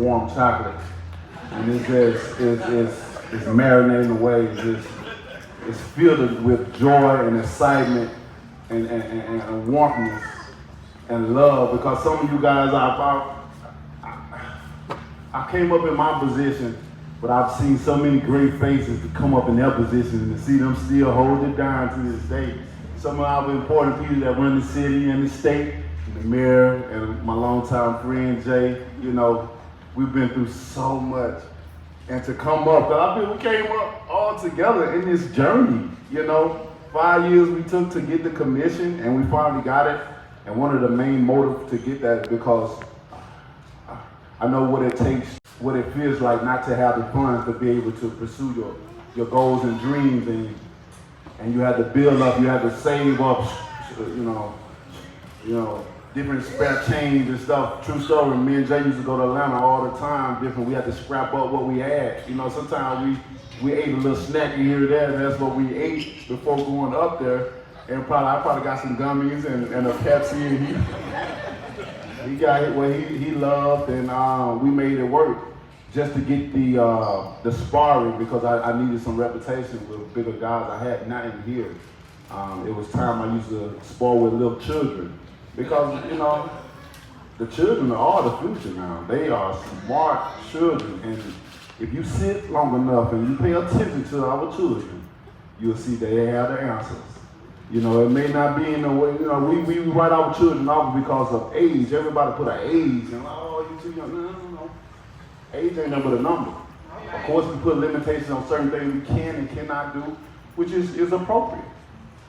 warm chocolate. And it's just, it's marinating away. It's filled with joy and excitement and warmth and love. Because some of you guys, I came up in my position, but I've seen so many great faces to come up in their position and to see them still hold it down to this day. Some of our important people that run the city and the state, the mayor and my longtime friend Jay, you know, we've been through so much. And to come up, we came up all together in this journey, you know. 5 years we took to get the commission and we finally got it. And one of the main motives to get that is because I know what it takes, what it feels like not to have the funds to be able to pursue your goals and dreams, and you had to build up, you had to save up, you know, different spare change and stuff. True story, me and Jay used to go to Atlanta all the time, we had to scrap up what we had. You know, sometimes we ate a little snack here or there, and that's what we ate before going up there. And I probably got some gummies and a Pepsi, and he got what he loved, and we made it work just to get the sparring, because I needed some reputation with bigger guys. I had nothing here. It was time I used to spar with little children, because, you know, the children are all the future now. They are smart children, and if you sit long enough and you pay attention to our children, you'll see they have the answers. You know, it may not be in the way, you know, we write our children off because of age. Everybody put an age, and oh, you too young. No. Age ain't nothing but a number. Of course, we put limitations on certain things we can and cannot do, which is appropriate.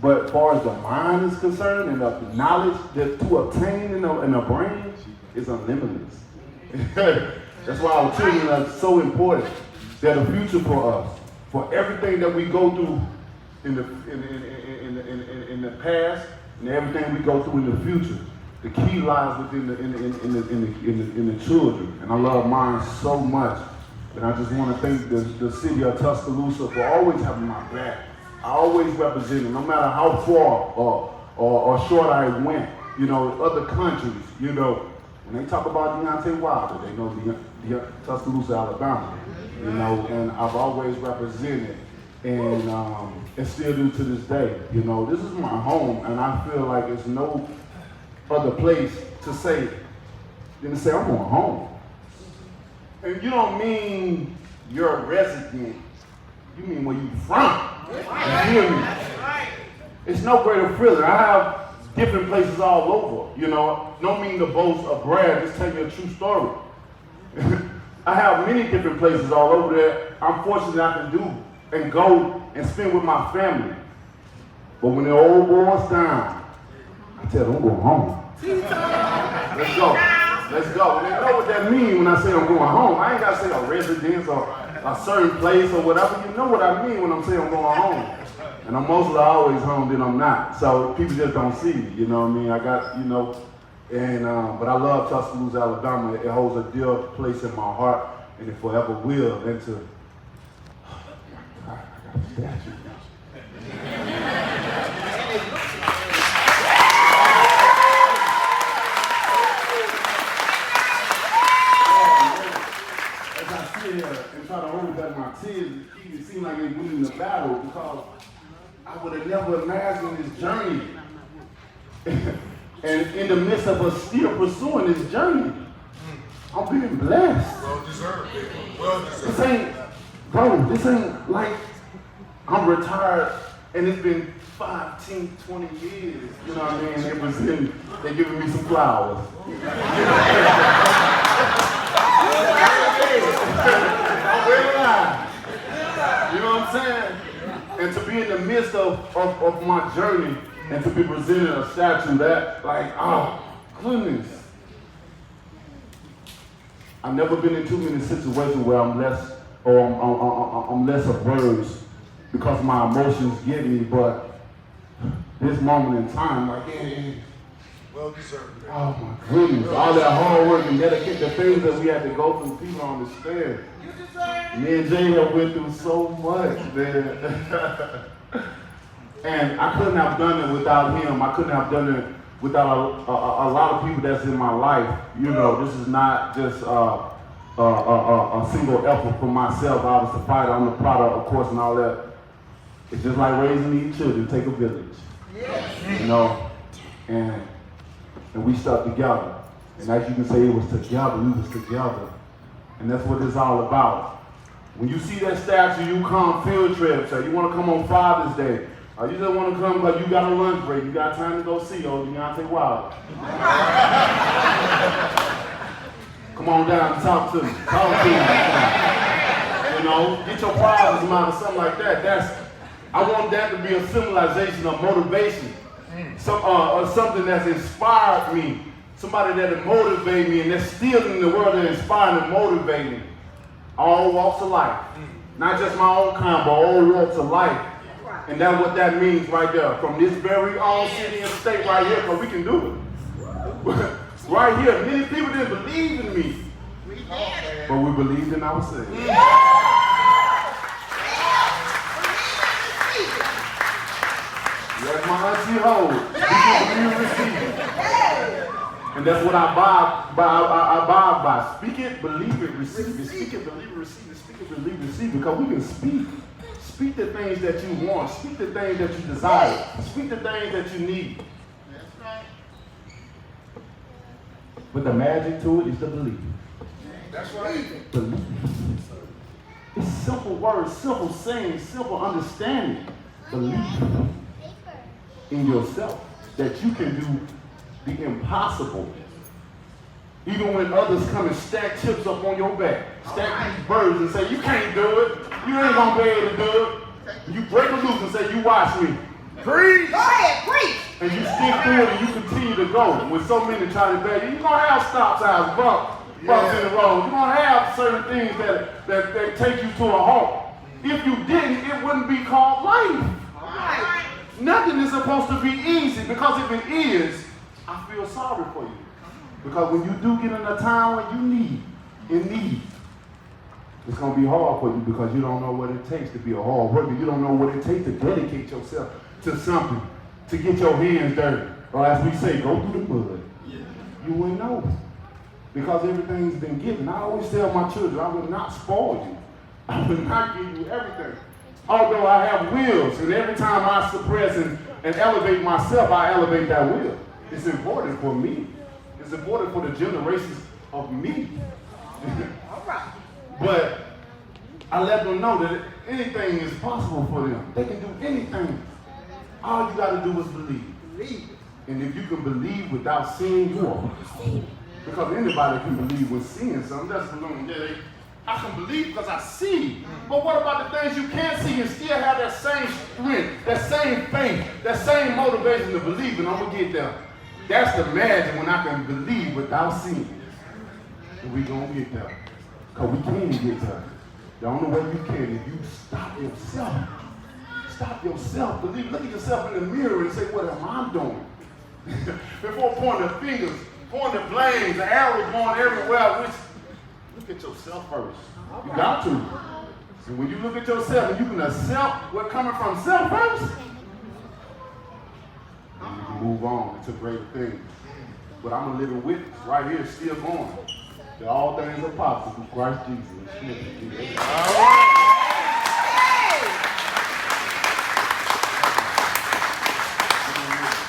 But as far as the mind is concerned and the knowledge that to obtain in the brain is unlimited. That's why our children are so important. They're the future for us. For everything that we go through in the past and everything we go through in the future, the key lies within the children. And I love mine so much. And I just want to thank the city of Tuscaloosa for always having my back. I always represent it, no matter how far or short I went. You know, other countries, you know, when they talk about Deontay Wilder, they know the Tuscaloosa, Alabama. You know, and I've always represented, and still do to this day. You know, this is my home, and I feel like it's no other place to say than to say I'm going home. And you don't mean you're a resident. You mean where you from. You hear me? It's no greater feeling. I have different places all over, you know. Don't mean to boast or brag, just tell you a true story. I have many different places all over there I'm fortunate I can do and go and spend with my family. But when the old boy's down, I tell them I'm going home. Let's go. Let's go. And they know what that means when I say I'm going home. I ain't got to say a residence or a certain place or whatever. You know what I mean when I'm saying I'm going home. And I'm mostly always home, then I'm not. So people just don't see me, you know what I mean? I got, you know, and but I love Tuscaloosa, Alabama. It holds a dear place in my heart, and it forever will. And to, I got a statue. And try to hold back my tears, it seemed like it winning the battle, because I would have never imagined this journey. And in the midst of us still pursuing this journey, I'm being blessed. Well deserved, people. Well deserved. This ain't like I'm retired and it's been 15, 20 years. You know what I mean? They're giving me some flowers. I'm way alive. You know what I'm saying? And to be in the midst of my journey and to be presented a statue that, like, oh, goodness. I've never been in too many situations where I'm less, or I'm less of words because my emotions get me, but this moment in time, like, well deserved. Oh my goodness, all that hard work and dedication, the things that we had to go through, people don't understand. Me and Jay have went through so much, man. And I couldn't have done it without him. I couldn't have done it without a lot of people that's in my life. You know, this is not just a single effort for myself. I was the fighter, I'm the product, of course, and all that. It's just like raising these children, take a village. You know, and we stuck together. And as you can say, it was together, we was together. And that's what it's all about. When you see that statue, you come field trips, or you want to come on Father's Day, or you just want to come because you got a lunch break, you got time to go see old Deontay Wilder. Come on down and talk to me. Talk to me. You know, get your problems out or something like that. I want that to be a symbolization of motivation. Or something that's inspired me. Somebody that motivated me and that's still in the world that inspired and motivated me. All walks of life. Not just my own kind, but all walks of life. And that's what that means right there. From this very own city and state right here, because we can do it. Right here, many people didn't believe in me. But we believed in ourselves. That's my auntie hold. We can believe and receive. And that's what I abide by. Speak it, believe it, receive it. Speak it, believe it, receive it. Speak it, believe it, receive it. Because we can speak. Speak the things that you want. Speak the things that you desire. Speak the things that you need. That's right. But the magic to it is to believe. That's right. Believe. It's simple words, simple sayings, simple understanding. Believe in yourself that you can do the impossible. Even when others come and stack chips up on your back, stack these birds and say, you can't do it. You ain't gonna be able to do it. You break them loose and say, you watch me. Preach. Go ahead, preach. And you stick through it and you continue to go. When so many try to beg you, you're gonna have stop signs, bumps in the road. You're gonna have certain things that take you to a halt. If you didn't, it wouldn't be called life. Right. Nothing is supposed to be easy, because if it is, I feel sorry for you. Because when you do get in a time when you in need, it's going to be hard for you because you don't know what it takes to be a hard worker. You don't know what it takes to dedicate yourself to something, to get your hands dirty. Or as we say, go through the mud. You wouldn't know. Because everything's been given. I always tell my children, I will not spoil you. I will not give you everything. Although I have wills, and every time I suppress and elevate myself, I elevate that will. It's important for me. It's important for the generations of me. All right. But I let them know that anything is possible for them. They can do anything. All you got to do is believe. Believe. And if you can believe without seeing, you are. Because anybody can believe when seeing something. That's balloon. I can believe because I see. But what about the things you can't see and still have that same strength, that same faith, that same motivation to believe? And I'm going to get there. That's the magic when I can believe without seeing. And we're going to get there. Because we can get there. The only way you can is you stop yourself. Stop yourself. Believe. Look at yourself in the mirror and say, what am I doing? Before pointing the fingers, pointing the blames, the arrows going everywhere. Look at yourself first. You got to. And when you look at yourself and you can accept what's coming from self first, and you can move on to greater things. But I'm a living witness right here, still going. That all things are possible through Christ Jesus. All right.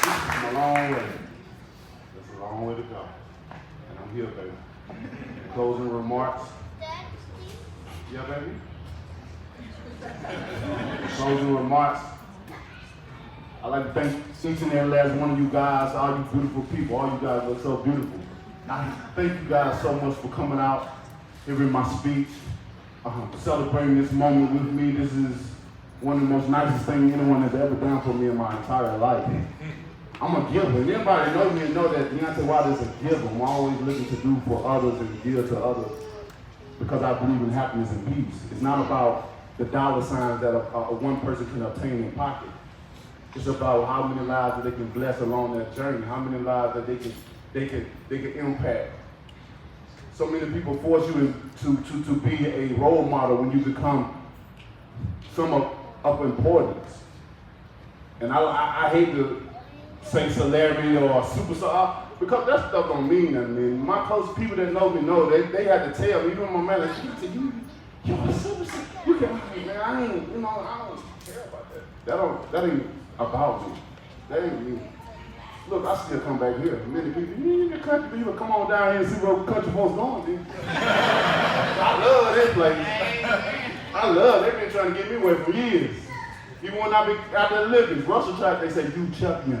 This is a long way. It's a long way to go. And I'm here, baby. Closing remarks. Yeah, baby? Closing remarks. I'd like to thank each and every last one of you guys, all you beautiful people. All you guys are so beautiful. I thank you guys so much for coming out, hearing my speech, celebrating this moment with me. This is one of the most nicest things anyone has ever done for me in my entire life. I'm a giver. And anybody know me and know that Deontay Wilder is a giver. I'm always looking to do for others and give to others because I believe in happiness and peace. It's not about the dollar signs that one person can obtain in pocket. It's about how many lives that they can bless along that journey, how many lives that they can impact. So many people force you to be a role model when you become some of importance. And I hate to say celebrity or superstar, because that stuff don't mean nothing, man. My close people that know me know, they had to tell me, even my manager, he said, you're a superstar. You can, man, I ain't, you know, I don't care about that. That ain't about me. That ain't me. Look, I still come back here. Many people, you the country people, come on down here and see where country folks going, dude. I love this place. I love, they've been trying to get me away for years. Even when I be out there living, Russell tried, they say, you Chuck me.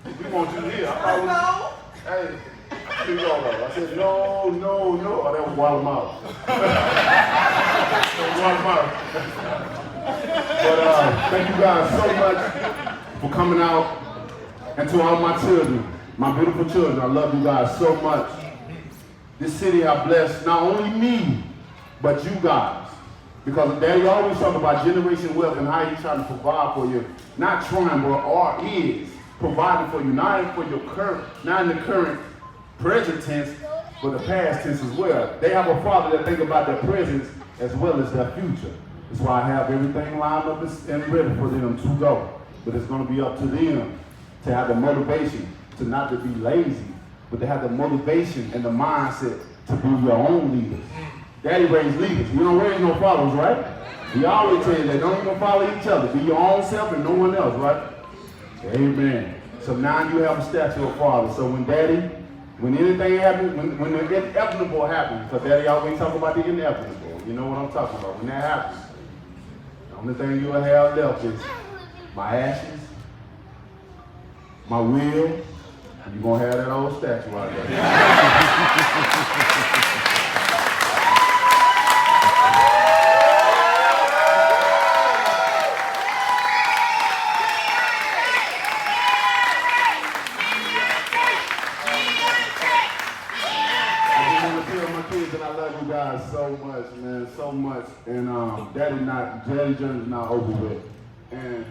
We want you here. I thought, hey, here you go, though. I said, no. Oh, that was Guatemala. Guatemala. But thank you guys so much for coming out. And to all my children, my beautiful children, I love you guys so much. This city has blessed not only me, but you guys. Because Daddy always talk about generation wealth and how he's trying to provide for you. Not trying, but is providing for you, not in the current present tense, but the past tense as well. They have a father that think about their presence as well as their future. That's why I have everything lined up and ready for them to go. But it's going to be up to them to have the motivation to not to be lazy, but to have the motivation and the mindset to be your own leaders. Daddy raised leaders. We don't raise no followers, right? We always tell you that don't even follow each other. Be your own self and no one else, right? Amen. So now you have a statue of father. So when anything happens, when the inevitable happens, because Daddy always talk about the inevitable. You know what I'm talking about. When that happens, the only thing you'll have left is my ashes, my will, and you're going to have that old statue out there. I just want to tell my kids that I love you guys so much, man, so much. And Daddy journey's not over with. And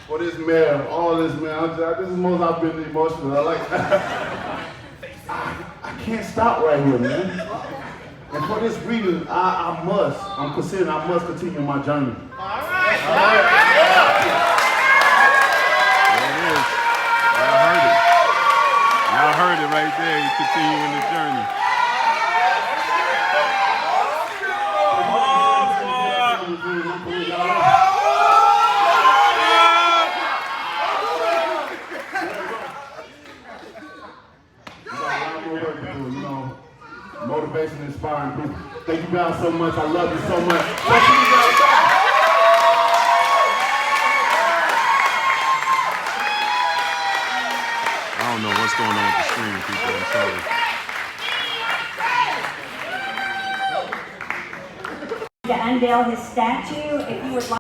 for this man, all this man, this is the most I've been emotional. I can't stop right here, man. And for this reason, I must continue my journey. All right. Y'all heard it right there. He's continuing the journey. Motivation, inspiring people. Thank you guys so much. I love you so much. I don't know what's going on with the screen, people. I'm sorry. To unveil his statue, if you would like.